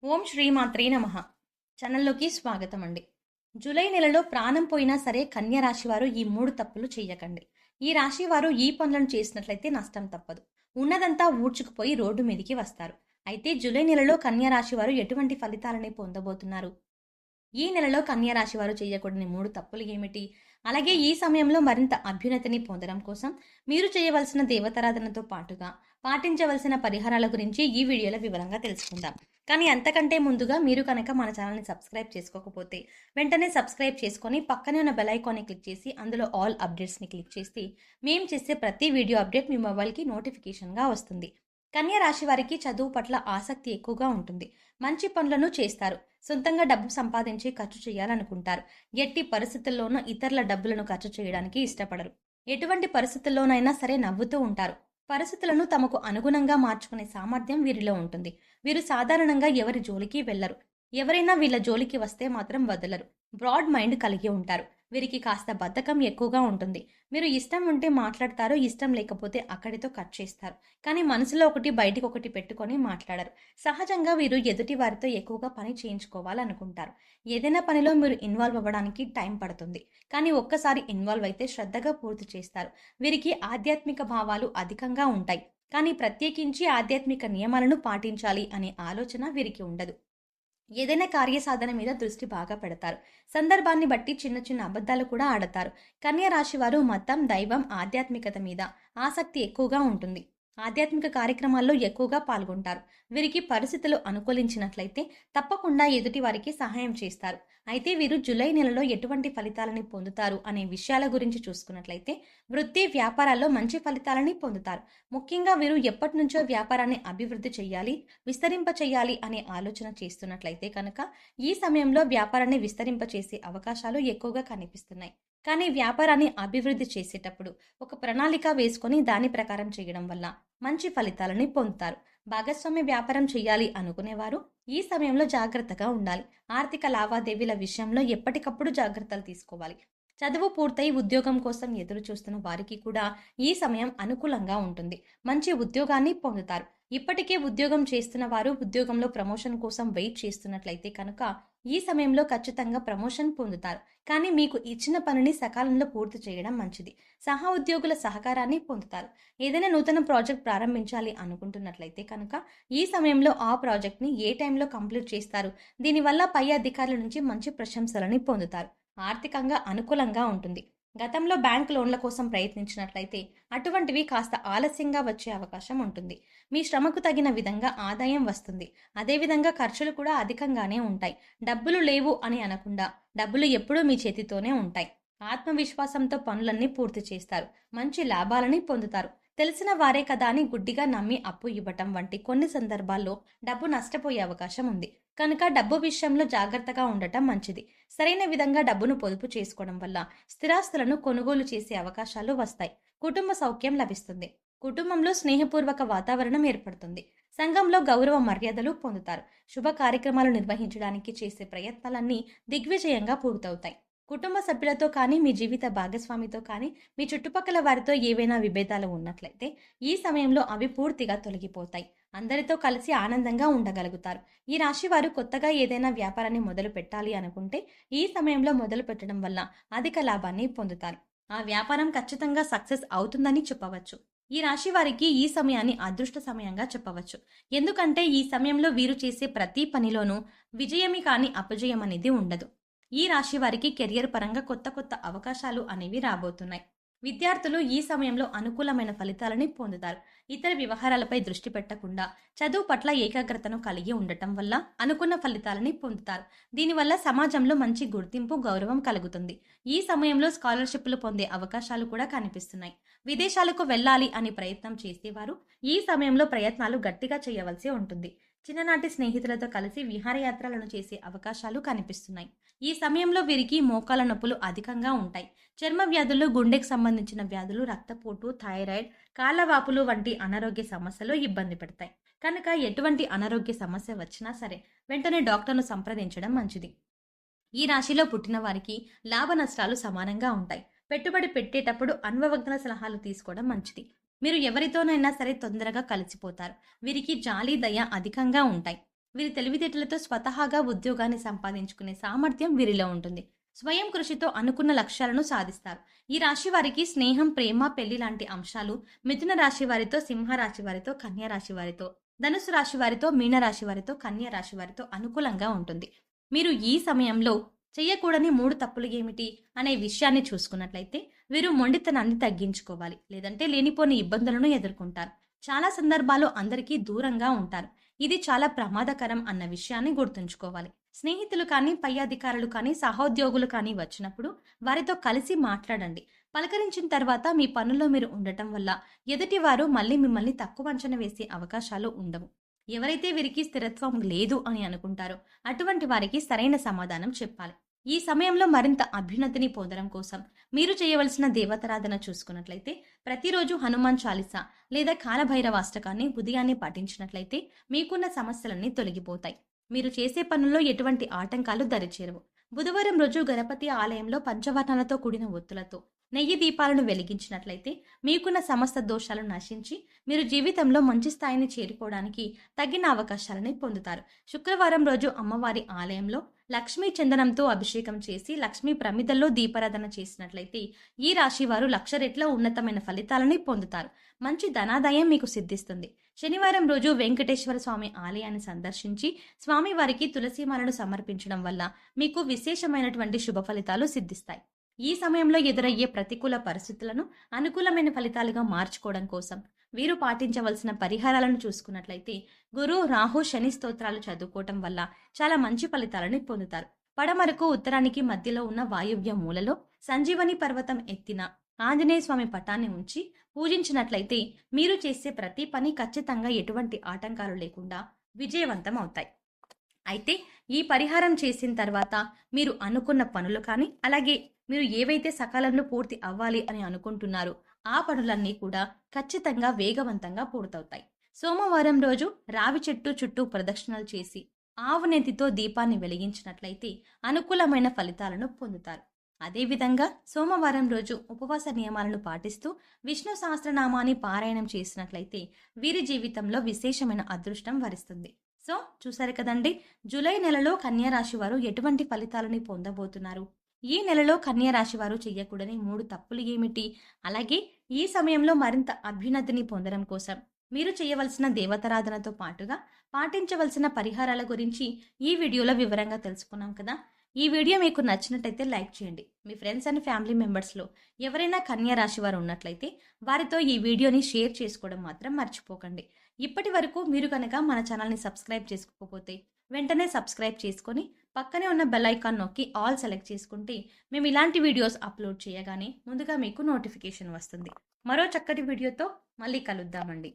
ఓం శ్రీమాత్రే నమః. ఛానల్లోకి స్వాగతం అండి. జూలై నెలలో ప్రాణం పోయినా సరే కన్య రాశి వారు ఈ 3 తప్పులు చేయకండి. ఈ రాశి వారు ఈ పనులను చేసినట్లయితే నష్టం తప్పదు. ఉన్నదంతా ఊడ్చుకుపోయి రోడ్డు మీదికి వస్తారు. అయితే జూలై నెలలో కన్య రాశి వారు ఎటువంటి ఫలితాలని పొందబోతున్నారు? ఈ నెలలో కన్య రాశి వారు చేయకూడని 3 తప్పులు ఏమిటి? అలాగే ఈ సమయంలో మరింత అభ్యున్నతిని పొందడం కోసం మీరు చేయవలసిన దేవతారాధనతో పాటుగా పాటించవలసిన పరిహారాల గురించి ఈ వీడియోలో వివరంగా తెలుసుకుందాం. కానీ అంతకంటే ముందుగా మీరు కనుక మన ఛానల్ని సబ్స్క్రైబ్ చేసుకోకపోతే వెంటనే సబ్స్క్రైబ్ చేసుకొని పక్కనే ఉన్న బెల్ ఐకాన్ని క్లిక్ చేసి అందులో ఆల్ అప్డేట్స్ని క్లిక్ చేసి మేము చేసే ప్రతి వీడియో అప్డేట్ మీ మొబైల్కి నోటిఫికేషన్గా వస్తుంది. కన్య రాశి వారికి చదువు పట్ల ఆసక్తి ఎక్కువగా ఉంటుంది. మంచి పనులను చేస్తారు. సొంతంగా డబ్బు సంపాదించి ఖర్చు చేయాలనుకుంటారు. ఎట్టి పరిస్థితుల్లోనూ ఇతరుల డబ్బులను ఖర్చు చేయడానికి ఇష్టపడరు. ఎటువంటి పరిస్థితుల్లోనైనా సరే నవ్వుతూ ఉంటారు. పరిస్థితులను తమకు అనుగుణంగా మార్చుకునే సామర్థ్యం వీరిలో ఉంటుంది. వీరు సాధారణంగా ఎవరి జోలికి వెళ్లరు. ఎవరైనా వీళ్ళ జోలికి వస్తే మాత్రం వదలరు. బ్రాడ్ మైండ్ కలిగి ఉంటారు. వీరికి కాస్త బద్ధకం ఎక్కువగా ఉంటుంది. మీరు ఇష్టం ఉంటే మాట్లాడతారు, ఇష్టం లేకపోతే అక్కడితో కట్ చేస్తారు. కానీ మనసులో ఒకటి బయటికి ఒకటి పెట్టుకొని మాట్లాడరు. సహజంగా వీరు ఎదుటి వారితో ఎక్కువగా పని చేయించుకోవాలనుకుంటారు. ఏదైనా పనిలో మీరు ఇన్వాల్వ్ అవ్వడానికి టైం పడుతుంది. కానీ ఒక్కసారి ఇన్వాల్వ్ అయితే శ్రద్ధగా పూర్తి చేస్తారు. వీరికి ఆధ్యాత్మిక భావాలు అధికంగా ఉంటాయి. కానీ ప్రత్యేకించి ఆధ్యాత్మిక నియమాలను పాటించాలి అనే ఆలోచన వీరికి ఉండదు. ఏదైనా కార్యసాధన మీద దృష్టి బాగా పెడతారు. సందర్భాన్ని బట్టి చిన్న చిన్న అబద్ధాలు కూడా ఆడతారు. కన్య రాశి వారు మతం, దైవం, ఆధ్యాత్మికత మీద ఆసక్తి ఎక్కువగా ఉంటుంది. ఆధ్యాత్మిక కార్యక్రమాల్లో ఎక్కువగా పాల్గొంటారు. వీరికి పరిస్థితులు అనుకూలించినట్లయితే తప్పకుండా ఎదుటి వారికి సహాయం చేస్తారు. అయితే వీరు జూలై నెలలో ఎటువంటి ఫలితాలని పొందుతారు అనే విషయాల గురించి చూసుకున్నట్లయితే వృత్తి, వ్యాపారాల్లో మంచి ఫలితాలని పొందుతారు. ముఖ్యంగా వీరు ఎప్పటి నుంచో వ్యాపారాన్ని అభివృద్ధి చేయాలి, విస్తరింప చేయాలి అనే ఆలోచన చేస్తున్నట్లయితే కనుక ఈ సమయంలో వ్యాపారాన్ని విస్తరింప చేసే అవకాశాలు ఎక్కువగా కనిపిస్తున్నాయి. కానీ వ్యాపారాన్ని అభివృద్ధి చేసేటప్పుడు ఒక ప్రణాళిక వేసుకొని దాని ప్రకారం చేయడం వల్ల మంచి ఫలితాలని పొందుతారు. భాగస్వామ్య వ్యాపారం చేయాలి అనుకునేవారు ఈ సమయంలో జాగ్రత్తగా ఉండాలి. ఆర్థిక లావాదేవీల విషయంలో ఎప్పటికప్పుడు జాగ్రత్తలు తీసుకోవాలి. చదువు పూర్తయి ఉద్యోగం కోసం ఎదురు చూస్తున్న వారికి కూడా ఈ సమయం అనుకూలంగా ఉంటుంది. మంచి ఉద్యోగాన్ని పొందుతారు. ఇప్పటికే ఉద్యోగం చేస్తున్న వారు ఉద్యోగంలో ప్రమోషన్ కోసం వెయిట్ చేస్తున్నట్లయితే కనుక ఈ సమయంలో ఖచ్చితంగా ప్రమోషన్ పొందుతారు. కానీ మీకు ఇచ్చిన పనిని సకాలంలో పూర్తి చేయడం మంచిది. సహా ఉద్యోగుల సహకారాన్ని పొందుతారు. ఏదైనా నూతన ప్రాజెక్ట్ ప్రారంభించాలి అనుకుంటున్నట్లయితే కనుక ఈ సమయంలో ఆ ప్రాజెక్ట్ని ఏ టైంలో కంప్లీట్ చేస్తారు. దీనివల్ల పై అధికారుల నుంచి మంచి ప్రశంసలని పొందుతారు. ఆర్థికంగా అనుకూలంగా ఉంటుంది. గతంలో బ్యాంక్ లోన్ల కోసం ప్రయత్నించినట్లయితే అటువంటివి కాస్త ఆలస్యంగా వచ్చే అవకాశం ఉంటుంది. మీ శ్రమకు తగిన విధంగా ఆదాయం వస్తుంది. అదేవిధంగా ఖర్చులు కూడా అధికంగానే ఉంటాయి. డబ్బులు లేవు అని అనకుండా డబ్బులు ఎప్పుడూ మీ చేతితోనే ఉంటాయి. ఆత్మవిశ్వాసంతో పనులన్నీ పూర్తి చేస్తారు. మంచి లాభాలని పొందుతారు. తెలిసిన వారే కదా అని గుడ్డిగా నమ్మి అప్పు ఇవ్వటం వంటి కొన్ని సందర్భాల్లో డబ్బు నష్టపోయే అవకాశం ఉంది. కనుక డబ్బు విషయంలో జాగ్రత్తగా ఉండటం మంచిది. సరైన విధంగా డబ్బును పొదుపు చేసుకోవడం వల్ల స్థిరాస్తులను కొనుగోలు చేసే అవకాశాలు వస్తాయి. కుటుంబ సౌఖ్యం లభిస్తుంది. కుటుంబంలో స్నేహపూర్వక వాతావరణం ఏర్పడుతుంది. సంఘంలో గౌరవ మర్యాదలు పొందుతారు. శుభ కార్యక్రమాలు నిర్వహించడానికి చేసే ప్రయత్నాలన్నీ దిగ్విజయంగా పూర్తవుతాయి. కుటుంబ సభ్యులతో కానీ, మీ జీవిత భాగస్వామితో కానీ, మీ చుట్టుపక్కల వారితో ఏవైనా విభేదాలు ఉన్నట్లయితే ఈ సమయంలో అవి పూర్తిగా తొలగిపోతాయి. అందరితో కలిసి ఆనందంగా ఉండగలుగుతారు. ఈ రాశి వారు కొత్తగా ఏదైనా వ్యాపారాన్ని మొదలు పెట్టాలి అనుకుంటే ఈ సమయంలో మొదలు పెట్టడం వల్ల అధిక లాభాన్ని పొందుతారు. ఆ వ్యాపారం ఖచ్చితంగా సక్సెస్ అవుతుందని చెప్పవచ్చు. ఈ రాశి వారికి ఈ సమయాన్ని అదృష్ట సమయంగా చెప్పవచ్చు. ఎందుకంటే ఈ సమయంలో వీరు చేసే ప్రతి పనిలోనూ విజయమే కానీ అపజయం అనేది ఉండదు. ఈ రాశి వారికి కెరియర్ పరంగా కొత్త కొత్త అవకాశాలు అనేవి రాబోతున్నాయి. విద్యార్థులు ఈ సమయంలో అనుకూలమైన ఫలితాలని పొందుతారు. ఇతర వ్యవహారాలపై దృష్టి పెట్టకుండా చదువు పట్ల ఏకాగ్రతను కలిగి ఉండటం వల్ల అనుకున్న ఫలితాలని పొందుతారు. దీనివల్ల సమాజంలో మంచి గుర్తింపు, గౌరవం కలుగుతుంది. ఈ సమయంలో స్కాలర్షిప్లు పొందే అవకాశాలు కూడా కనిపిస్తున్నాయి. విదేశాలకు వెళ్ళాలి అని ప్రయత్నం చేసేవారు ఈ సమయంలో ప్రయత్నాలు గట్టిగా చేయవలసి ఉంటుంది. చిన్ననాటి స్నేహితులతో కలిసి విహారయాత్రలను చేసే అవకాశాలు కనిపిస్తున్నాయి. ఈ సమయంలో వీరికి మోకాల నొప్పులు అధికంగా ఉంటాయి. చర్మ వ్యాధులు, గుండెకు సంబంధించిన వ్యాధులు, రక్తపోటు, థైరాయిడ్, కాళ్ళవాపులు వంటి అనారోగ్య సమస్యలు ఇబ్బంది పెడతాయి. కనుక ఎటువంటి అనారోగ్య సమస్య వచ్చినా సరే వెంటనే డాక్టర్ను సంప్రదించడం మంచిది. ఈ రాశిలో పుట్టిన వారికి లాభ నష్టాలు సమానంగా ఉంటాయి. పెట్టుబడి పెట్టేటప్పుడు అనుభవజ్ఞుల సలహాలు తీసుకోవడం మంచిది. మీరు ఎవరితోనైనా సరే తొందరగా కలిసిపోతారు. వీరికి జాలి, దయ అధికంగా ఉంటాయి. వీరి తెలివితేటలతో స్వతహాగా ఉద్యోగాన్ని సంపాదించుకునే సామర్థ్యం వీరిలో ఉంటుంది. స్వయం కృషితో అనుకున్న లక్ష్యాలను సాధిస్తారు. ఈ రాశి వారికి స్నేహం, ప్రేమ, పెళ్లి లాంటి అంశాలు మిథున రాశి వారితో, సింహ రాశి వారితో, కన్యా రాశి వారితో, ధనుసు రాశి వారితో, మీన రాశి వారితో, కన్యా రాశి వారితో అనుకూలంగా ఉంటుంది. మీరు ఈ సమయంలో చెయ్యకూడని 3 తప్పులు ఏమిటి అనే విషయాన్ని చూసుకున్నట్లయితే వీరు మొండితనాన్ని తగ్గించుకోవాలి. లేదంటే లేనిపోని ఇబ్బందులను ఎదుర్కొంటారు. చాలా సందర్భాల్లో అందరికీ దూరంగా ఉంటారు. ఇది చాలా ప్రమాదకరం అన్న విషయాన్ని గుర్తుంచుకోవాలి. స్నేహితులు కానీ, పై అధికారులు కానీ, సహోద్యోగులు కానీ వచ్చినప్పుడు వారితో కలిసి మాట్లాడండి. పలకరించిన తర్వాత మీ పనుల్లో మీరు ఉండటం వల్ల ఎదుటివారు మళ్ళీ మిమ్మల్ని తక్కువ అంచనా వేసే అవకాశాలు ఉండవు. ఎవరైతే వీరికి స్థిరత్వం లేదు అని అనుకుంటారో అటువంటి వారికి సరైన సమాధానం చెప్పాలి. ఈ సమయంలో మరింత అభ్యున్నతిని పొందడం కోసం మీరు చేయవలసిన దేవతారాధన చూసుకున్నట్లయితే ప్రతిరోజు హనుమాన్ చాలీసా లేదా కాలభైరవ అష్టకాన్ని ఉదయాన్నే పఠించినట్లయితే మీకున్న సమస్యలన్నీ తొలగిపోతాయి. మీరు చేసే పనుల్లో ఎటువంటి ఆటంకాలు దరిచేరవు. బుధవారం రోజు గణపతి ఆలయంలో పంచవర్ణాలతో కూడిన ఒత్తులతో నెయ్యి దీపాలను వెలిగించినట్లయితే మీకున్న సమస్త దోషాలు నశించి మీరు జీవితంలో మంచి స్థాయిని చేరుకోవడానికి తగిన అవకాశాలని పొందుతారు. శుక్రవారం రోజు అమ్మవారి ఆలయంలో లక్ష్మీ చందనంతో అభిషేకం చేసి లక్ష్మీ ప్రమిదల్లో దీపారాధన చేసినట్లయితే ఈ రాశి వారు 1,00,000 రెట్ల ఉన్నతమైన ఫలితాలని పొందుతారు. మంచి ధనాదాయం మీకు సిద్ధిస్తుంది. శనివారం రోజు వెంకటేశ్వర స్వామి ఆలయాన్ని సందర్శించి స్వామివారికి తులసిమాలను సమర్పించడం వల్ల మీకు విశేషమైనటువంటి శుభ ఫలితాలు సిద్ధిస్తాయి. ఈ సమయంలో ఎదురయ్యే ప్రతికూల పరిస్థితులను అనుకూలమైన ఫలితాలుగా మార్చుకోవడం కోసం వీరు పాటించవలసిన పరిహారాలను చూసుకున్నట్లయితే గురు, రాహు, శని స్తోత్రాలు చదువుకోవటం వల్ల చాలా మంచి ఫలితాలను పొందుతారు. పడమరకు, ఉత్తరానికి మధ్యలో ఉన్న వాయువ్య మూలలో సంజీవని పర్వతం ఎత్తిన ఆంజనేయ స్వామి పటాన్ని ఉంచి పూజించినట్లయితే మీరు చేసే ప్రతి పని ఖచ్చితంగా ఎటువంటి ఆటంకాలు లేకుండా విజయవంతం అవుతాయి. అయితే ఈ పరిహారం చేసిన తర్వాత మీరు అనుకున్న పనులు కానీ, అలాగే మీరు ఏవైతే సకాలంలో పూర్తి అవ్వాలి అని అనుకుంటున్నారో ఆ పనులన్నీ కూడా ఖచ్చితంగా వేగవంతంగా పూర్తవుతాయి. సోమవారం రోజు రావి చెట్టు చుట్టూ ప్రదక్షిణలు చేసి ఆవు నెత్తితో దీపాన్ని వెలిగించినట్లయితే అనుకూలమైన ఫలితాలను పొందుతారు. అదేవిధంగా సోమవారం రోజు ఉపవాస నియమాలను పాటిస్తూ విష్ణు సహస్రనామాన్ని పారాయణం చేసినట్లయితే వీరి జీవితంలో విశేషమైన అదృష్టం వరిస్తుంది. సో చూసారు కదండి, జూలై నెలలో కన్యా రాశి వారు ఎటువంటి ఫలితాలని పొందబోతున్నారు, ఈ నెలలో కన్యా రాశి వారు చేయకూడని 3 తప్పులు ఏమిటి, అలాగే ఈ సమయంలో మరింత అభ్యున్నతిని పొందడం కోసం మీరు చేయవలసిన దేవతారాధనతో పాటుగా పాటించవలసిన పరిహారాల గురించి ఈ వీడియోలో వివరంగా తెలుసుకున్నాం కదా. ఈ వీడియో మీకు నచ్చినట్టయితే లైక్ చేయండి. మీ ఫ్రెండ్స్ అండ్ ఫ్యామిలీ మెంబర్స్లో ఎవరైనా కన్యా రాశి వారు ఉన్నట్లయితే వారితో ఈ వీడియోని షేర్ చేసుకోవడం మాత్రం మర్చిపోకండి. ఇప్పటి వరకు మీరు కనుక మన ఛానల్ని సబ్స్క్రైబ్ చేసుకోకపోతే వెంటనే సబ్స్క్రైబ్ చేసుకొని పక్కనే ఉన్న బెల్ ఐకాన్ నొక్కి ఆల్ సెలెక్ట్ చేసుకుంటే మేము ఇలాంటి వీడియోస్ అప్లోడ్ చేయగానే ముందుగా మీకు నోటిఫికేషన్ వస్తుంది. మరో చక్కటి వీడియోతో మళ్ళీ కలుద్దామండి.